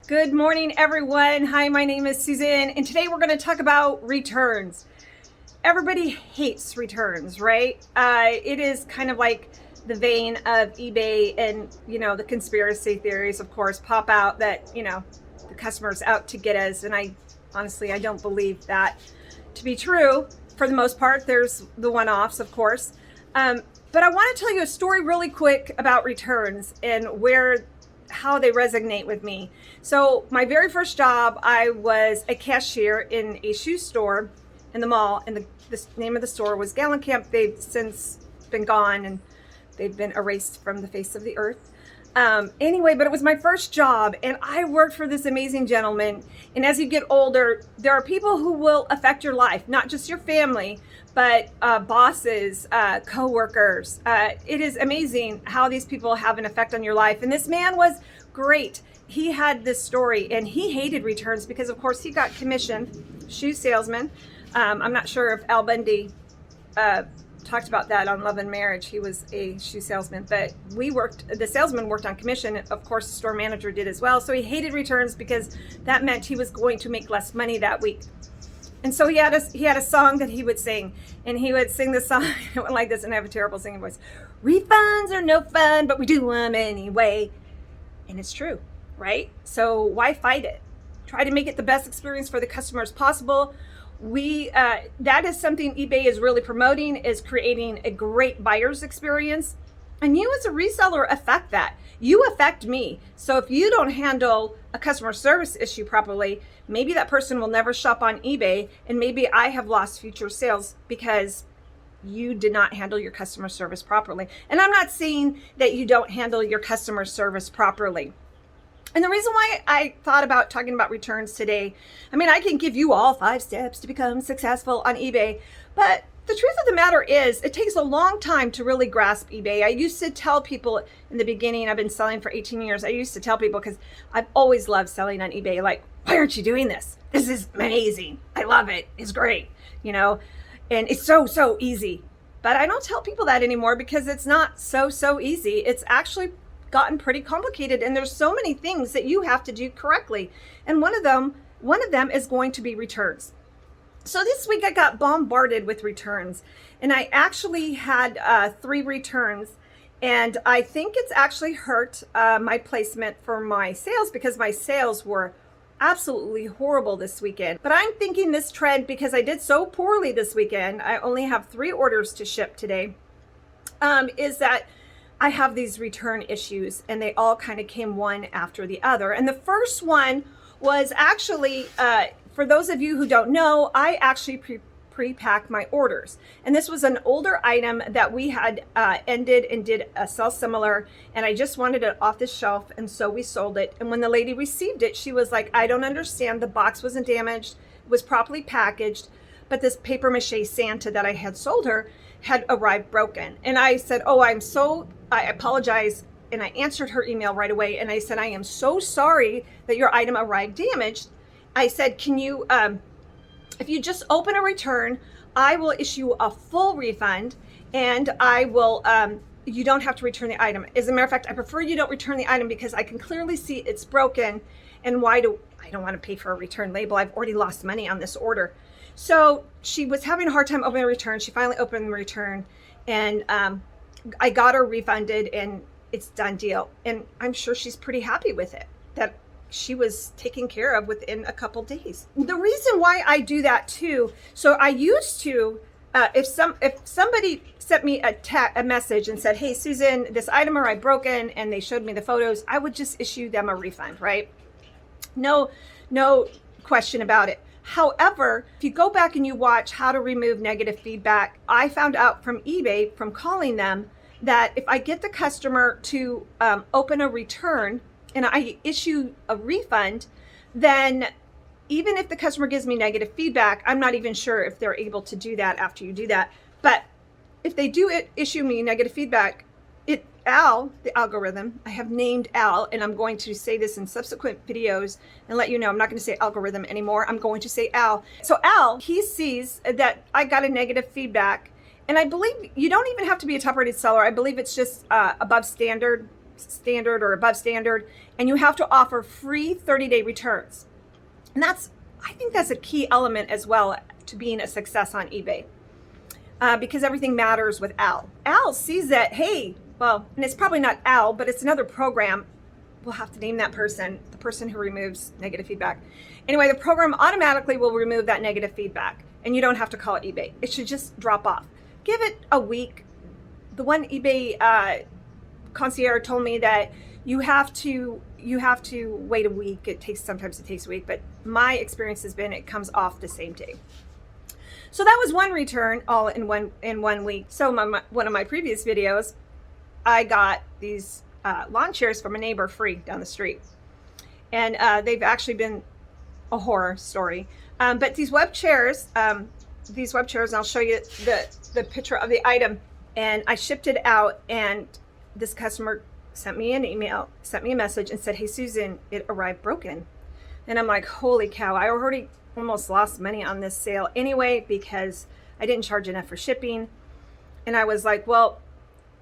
Good morning, everyone. Hi, my name is Susan, and today we're going to talk about returns. Everybody hates returns, right? It is kind of like the vein of eBay, and the conspiracy theories, of course, pop out that the customer's out to get us, and I don't believe that to be true. For the most part, there's the one-offs, of course, but I want to tell you a story really quick about returns and how they resonate with me. So my very first job, I was a cashier in a shoe store in the mall, and the name of the store was Gallon Camp. They've since been gone and they've been erased from the face of the earth. Anyway, but it was my first job, and I worked for this amazing gentleman. And as you get older, there are people who will affect your life, not just your family, but bosses, co-workers. It is amazing how these people have an effect on your life. And this man was great. He had this story, and he hated returns because, of course, he got commission, shoe salesman. I'm not sure if Al Bundy talked about that on Love and Marriage. He was a shoe salesman, but the salesman worked on commission. Of course, the store manager did as well. So he hated returns because that meant he was going to make less money that week. And so he had a song that he would sing, and he would sing this song. It went like this, and I have a terrible singing voice. Refunds are no fun, but we do them anyway. And it's true, right? So why fight it? Try to make it the best experience for the customer as possible. That is something eBay is really promoting, is creating a great buyer's experience. And you as a reseller affect that. You affect me. So if you don't handle a customer service issue properly, maybe that person will never shop on eBay, and maybe I have lost future sales because you did not handle your customer service properly. And I'm not saying that you don't handle your customer service properly. And the reason why I thought about talking about returns today, I can give you all 5 steps to become successful on eBay, but the truth of the matter is it takes a long time to really grasp eBay. I used to tell people in the beginning, I've been selling for 18 years. I used to tell people, because I've always loved selling on eBay, like, why aren't you doing this? This is amazing. I love it. It's great, and it's so easy. But I don't tell people that anymore because it's not so easy. It's actually gotten pretty complicated, and there's so many things that you have to do correctly. And one of them is going to be returns. So this week I got bombarded with returns, and I actually had 3 returns, and I think it's actually hurt my placement for my sales, because my sales were absolutely horrible this weekend. But I'm thinking this trend, because I did so poorly this weekend, I only have 3 orders to ship today, is that I have these return issues, and they all kind of came one after the other. And the first one was actually, for those of you who don't know, I actually pre-pack my orders. And this was an older item that we had ended and did a sell similar, and I just wanted it off the shelf, and so we sold it. And when the lady received it, she was like, I don't understand. The box wasn't damaged. It was properly packaged, but this paper mache Santa that I had sold her had arrived broken. And I said, I apologize. And I answered her email right away. And I said, I am so sorry that your item arrived damaged. I said, can you, if you just open a return, I will issue a full refund, and I will, you don't have to return the item. As a matter of fact, I prefer you don't return the item because I can clearly see it's broken. And I don't want to pay for a return label. I've already lost money on this order. So she was having a hard time opening the return. She finally opened the return, and I got her refunded, and it's done deal. And I'm sure she's pretty happy with it, that she was taken care of within a couple days. The reason why I do that too, so I used to, if somebody sent me a message and said, hey, Susan, this item arrived broken, and they showed me the photos, I would just issue them a refund, right? No question about it. However, if you go back and you watch how to remove negative feedback, I found out from eBay, from calling them, that if I get the customer to open a return and I issue a refund, then even if the customer gives me negative feedback, I'm not even sure if they're able to do that after you do that. But if they do issue me negative feedback, Al, the algorithm, I have named Al, and I'm going to say this in subsequent videos and let you know I'm not going to say algorithm anymore. I'm going to say Al. So Al, he sees that I got a negative feedback, and I believe you don't even have to be a top-rated seller. I believe it's just above standard standard or above standard, and you have to offer free 30-day returns. And I think that's a key element as well to being a success on eBay, because everything matters with Al. Al sees that, hey, well, and it's probably not Al, but it's another program. We'll have to name that person, the person who removes negative feedback. Anyway, the program automatically will remove that negative feedback, and you don't have to call it eBay. It should just drop off. Give it a week. The one eBay concierge told me that you have to wait a week. Sometimes it takes a week, but my experience has been it comes off the same day. So that was one return all in one week. So one of my previous videos, I got these lawn chairs from a neighbor free down the street, and they've actually been a horror story. But these web chairs, and I'll show you the picture of the item. And I shipped it out, and this customer sent me an email, sent me a message, and said, "Hey Susan, it arrived broken." And I'm like, holy cow! I already almost lost money on this sale anyway because I didn't charge enough for shipping. And I was like, well,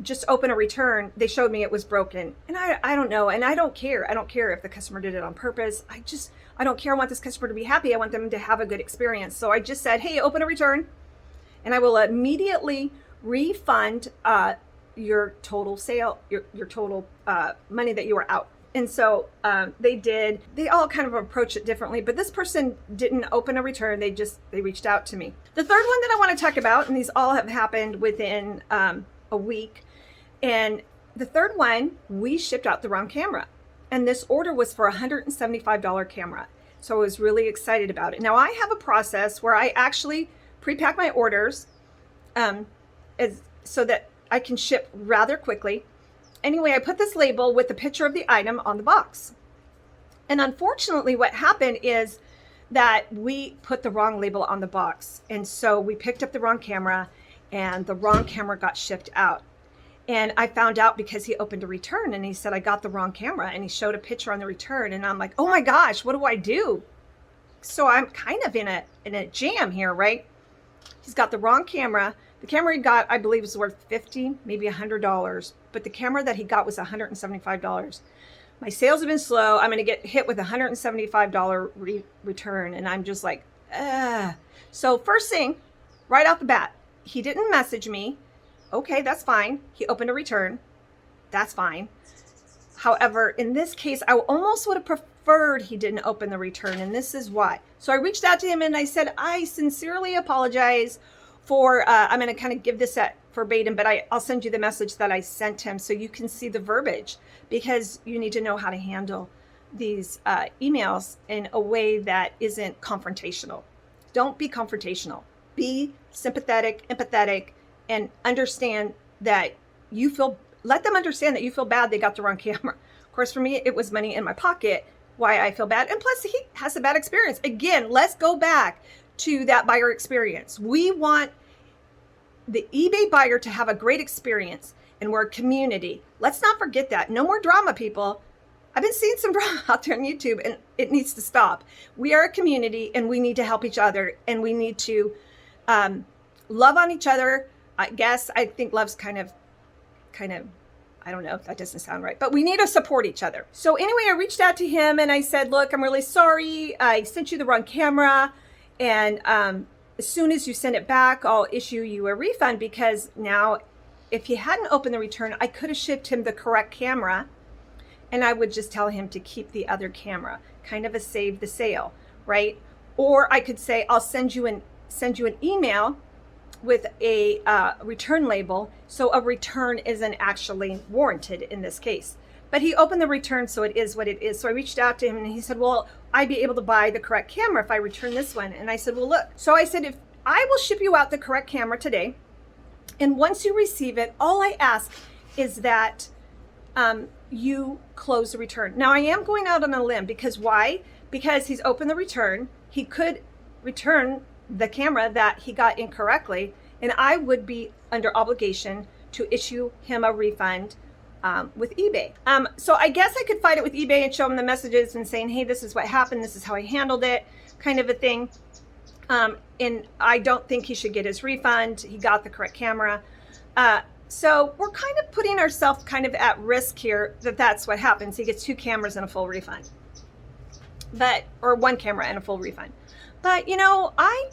just open a return. They showed me it was broken, and I don't know, and I don't care. I don't care if the customer did it on purpose. I don't care. I want this customer to be happy. I want them to have a good experience. So I just said, hey, open a return, and I will immediately refund your total sale, your total money that you were out. And so they did. They all kind of approached it differently, but this person didn't open a return. They reached out to me. The third one that I want to talk about, and these all have happened within a week, and the third one, we shipped out the wrong camera, and this order was for a $175 camera. So I was really excited about it. Now I have a process where I actually pre-pack my orders so that I can ship rather quickly. Anyway, I put this label with the picture of the item on the box. And unfortunately, what happened is that we put the wrong label on the box. And so we picked up the wrong camera, and the wrong camera got shipped out. And I found out because he opened a return, and he said, I got the wrong camera, and he showed a picture on the return. And I'm like, oh my gosh, what do I do? So I'm kind of in a jam here, right? He's got the wrong camera. The camera he got, I believe, was worth $50, maybe $100, but the camera that he got was $175. My sales have been slow. I'm going to get hit with a $175 return, and I'm just like, ugh. So first thing, right off the bat, he didn't message me. Okay, that's fine. He opened a return. That's fine. However, in this case, I almost would have preferred he didn't open the return, and this is why. So I reached out to him, and I said, I sincerely apologize for, I'm going to kind of give this at verbatim, but I'll send you the message that I sent him so you can see the verbiage, because you need to know how to handle these emails in a way that isn't confrontational. Don't be confrontational. Be sympathetic, empathetic, and understand that let them understand that you feel bad they got the wrong camera. Of course, for me, it was money in my pocket, why I feel bad. And plus, he has a bad experience. Again, let's go back to that buyer experience. We want the eBay buyer to have a great experience, and we're a community. Let's not forget that. No more drama, people. I've been seeing some drama out there on YouTube, and it needs to stop. We are a community, and we need to help each other, and we need to love on each other. I think love's kind of, I don't know, that doesn't sound right, but we need to support each other. So anyway, I reached out to him, and I said, look, I'm really sorry. I sent you the wrong camera, and as soon as you send it back, I'll issue you a refund, because now if he hadn't opened the return, I could have shipped him the correct camera, and I would just tell him to keep the other camera, kind of a save the sale, right? Or I could say, I'll send you an email with a return label, so a return isn't actually warranted in this case. But he opened the return, so it is what it is. So I reached out to him, and he said, well, I'd be able to buy the correct camera if I return this one. And I said, well, look. So I said, if I will ship you out the correct camera today, and once you receive it, all I ask is that you close the return. Now, I am going out on a limb, because why? Because he's opened the return. He could return the camera that he got incorrectly, and I would be under obligation to issue him a refund with eBay. So I guess I could fight it with eBay and show him the messages and saying, hey, this is what happened, this is how I handled it, kind of a thing. And I don't think he should get his refund. He got the correct camera. So we're kind of putting ourselves kind of at risk here that that's what happens. He gets 2 cameras and a full refund, or 1 camera and a full refund. But I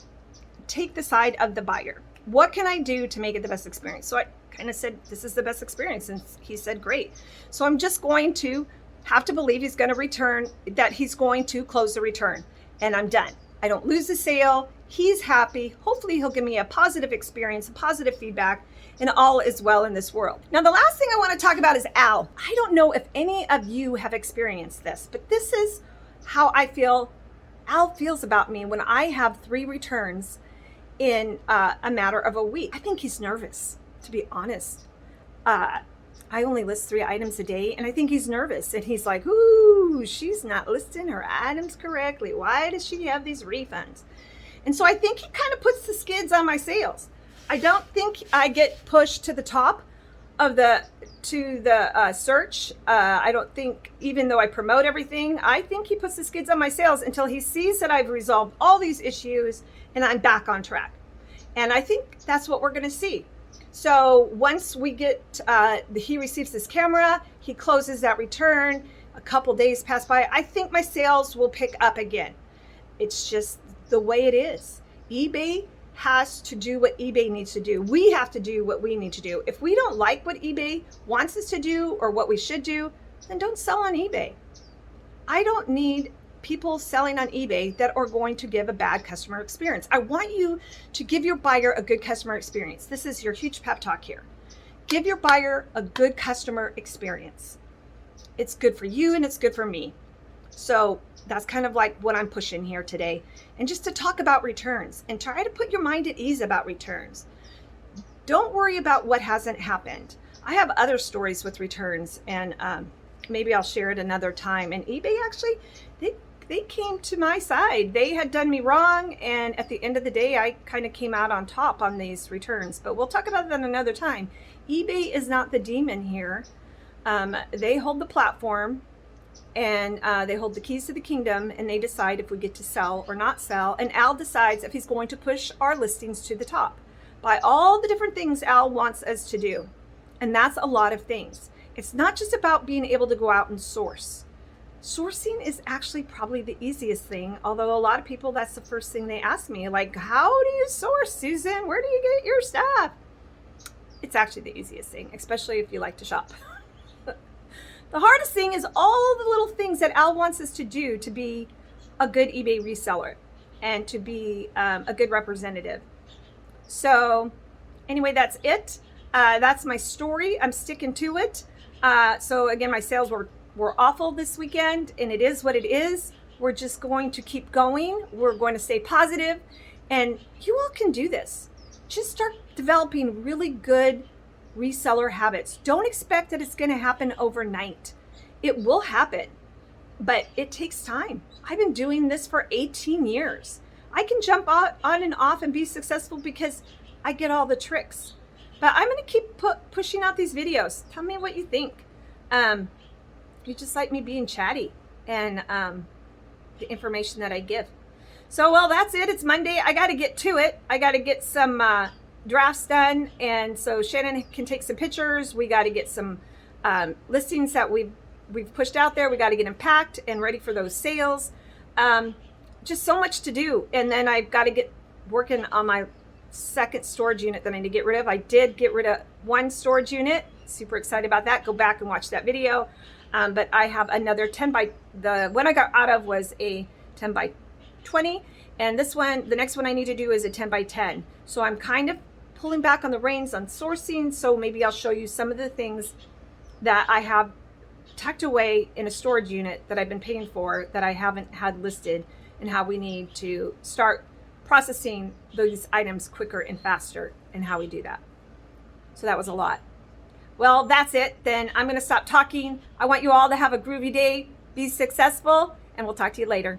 take the side of the buyer. What can I do to make it the best experience? So I kind of said, this is the best experience. And he said, great. So I'm just going to have to believe he's going to return, that he's going to close the return, and I'm done. I don't lose the sale. He's happy. Hopefully he'll give me a positive experience, a positive feedback, and all is well in this world. Now, the last thing I want to talk about is Al. I don't know if any of you have experienced this, but this is how I feel Al feels about me when I have 3 returns in a matter of a week. I think he's nervous, to be honest. I only list 3 items a day, and I think he's nervous. And he's like, ooh, she's not listing her items correctly. Why does she have these refunds? And so I think he kind of puts the skids on my sales. I don't think I get pushed to the top of the search. I don't think, even though I promote everything, I think he puts the skids on my sales until he sees that I've resolved all these issues and I'm back on track. And I think that's what we're going to see. So once we get, he receives this camera, he closes that return, a couple days pass by, I think my sales will pick up again. It's just the way it is. eBay has to do what eBay needs to do. We have to do what we need to do. If we don't like what eBay wants us to do or what we should do, then don't sell on eBay. I don't need people selling on eBay that are going to give a bad customer experience. I want you to give your buyer a good customer experience. This is your huge pep talk here. Give your buyer a good customer experience. It's good for you and it's good for me. So that's kind of like what I'm pushing here today. And just to talk about returns and try to put your mind at ease about returns. Don't worry about what hasn't happened. I have other stories with returns, and maybe I'll share it another time. And eBay actually, they came to my side. They had done me wrong, and at the end of the day, I kind of came out on top on these returns. But we'll talk about that another time. eBay is not the demon here. They hold the platform, and they hold the keys to the kingdom, and they decide if we get to sell or not sell. And Al decides if he's going to push our listings to the top by all the different things Al wants us to do. And that's a lot of things. It's not just about being able to go out and source. Sourcing is actually probably the easiest thing, although a lot of people, that's the first thing they ask me, like, how do you source, Susan? Where do you get your stuff? It's actually the easiest thing, especially if you like to shop. The hardest thing is all the little things that Al wants us to do to be a good eBay reseller and to be a good representative. So anyway, that's it. That's my story. I'm sticking to it. So again, my sales were awful this weekend, and it is what it is. We're just going to keep going. We're going to stay positive, and you all can do this. Just start developing really good reseller habits. Don't expect that it's going to happen overnight. It will happen, but it takes time. I've been doing this for 18 years. I can jump on and off and be successful because I get all the tricks. But I'm going to keep pushing out these videos. Tell me what you think. You just like me being chatty and the information that I give. So, well, that's it. It's Monday. I got to get to it. I got to get some drafts done, and so Shannon can take some pictures. We got to get some listings that we've pushed out there. We got to get them packed and ready for those sales. Just so much to do. And then I've got to get working on my second storage unit that I need to get rid of. I did get rid of one storage unit. Super excited about that. Go back and watch that video. But I have another 10 by, the one I got out of was a 10 by 20. And this one, the next one I need to do is a 10 by 10. So I'm kind of pulling back on the reins on sourcing. So maybe I'll show you some of the things that I have tucked away in a storage unit that I've been paying for that I haven't had listed, and how we need to start processing those items quicker and faster, and how we do that. So that was a lot. Well, that's it. Then I'm going to stop talking. I want you all to have a groovy day, be successful, and we'll talk to you later.